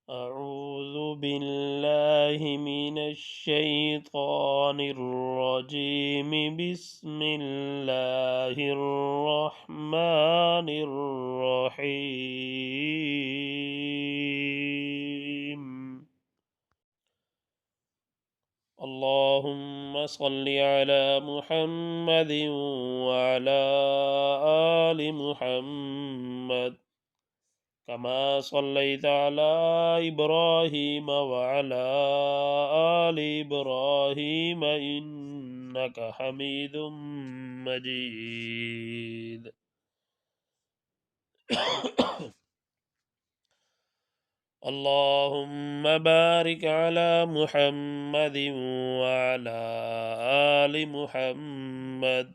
أعوذ بالله من الشيطان الرجيم. بسم الله الرحمن الرحيم. اللهم صل على محمد وعلى آل محمد كما صليت على إبراهيم وعلى آل إبراهيم إنك حميد مجيد. اللهم بارك على محمد وعلى آل محمد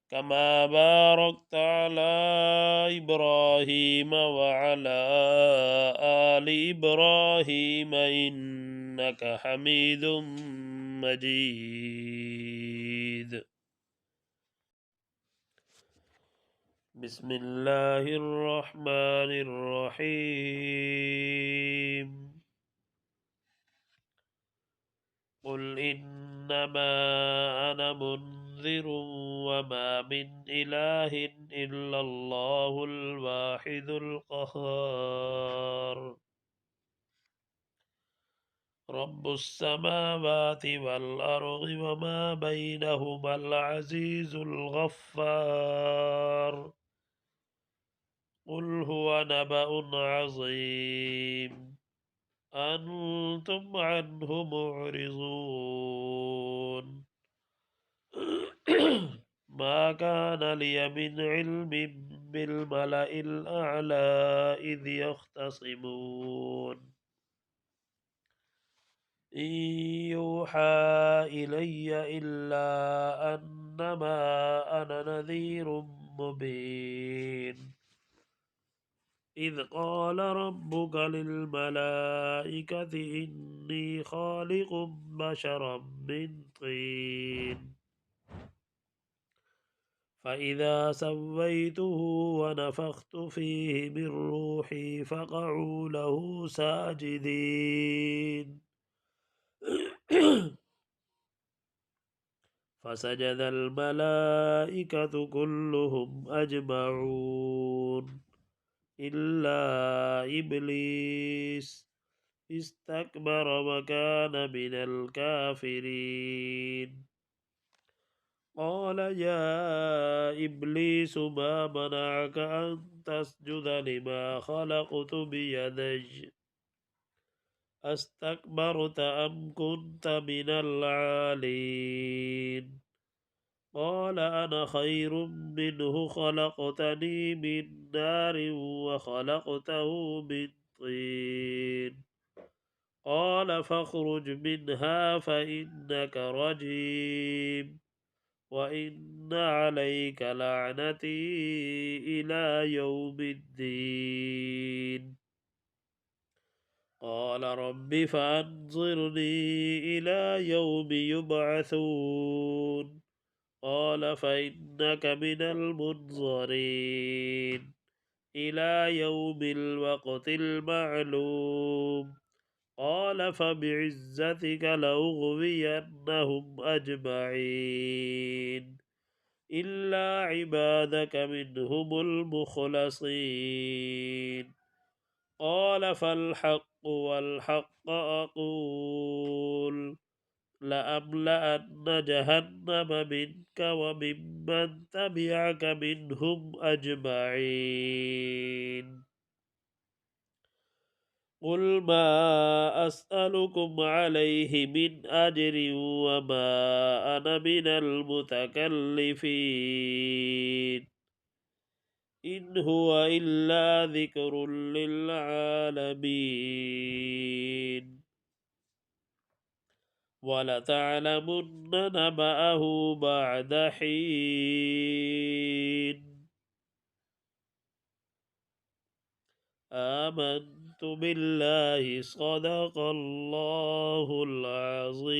كما باركت على إبراهيم وعلى آل إبراهيم إنك حميد مجيد. بسم الله الرحمن الرحيم. قل إنما أنا منذر وما من إله إلا الله الواحد القهار رب السماوات والأرض وما بينهما العزيز الغفار. قل هو نبأ عظيم أنتم عنه معرضون. ما كان لي من علم بالملأ الأعلى إذ يختصمون إن يوحى إلي إلا أنما أنا نذير مبين. إذ قال ربك للملائكة إني خالق بشرا من طين فإذا سويته ونفخت فيه من روحي فقعوا له ساجدين. فسجد الملائكة كلهم أجمعون إلا إبليس استكبر وكان من الكافرين. قال يا إبليس ما منعك أن تسجد لما خلقت بيدي أستكبرت أم كنت من العالين؟ قال أنا خير منه خلقتني من نار وخلقته من طين. قال فاخرج منها فإنك رجيم وإن عليك لعنتي إلى يوم الدين. قال رب فأنظرني إلى يوم يبعثون. قال فإنك من المنظرين إلى يوم الوقت المعلوم. قال فبعزتك لأغوينهم أجمعين إلا عبادك منهم المخلصين. قال فالحق والحق أقول لأملأن جهنم منك وممن تبعك منهم أجمعين. قل ما أسألكم عليه من أجر وما أنا من المتكلفين إن هو إلا ذكر للعالمين. ولتعلمن نبأه بعد حين. آمنت بالله صدق الله العظيم.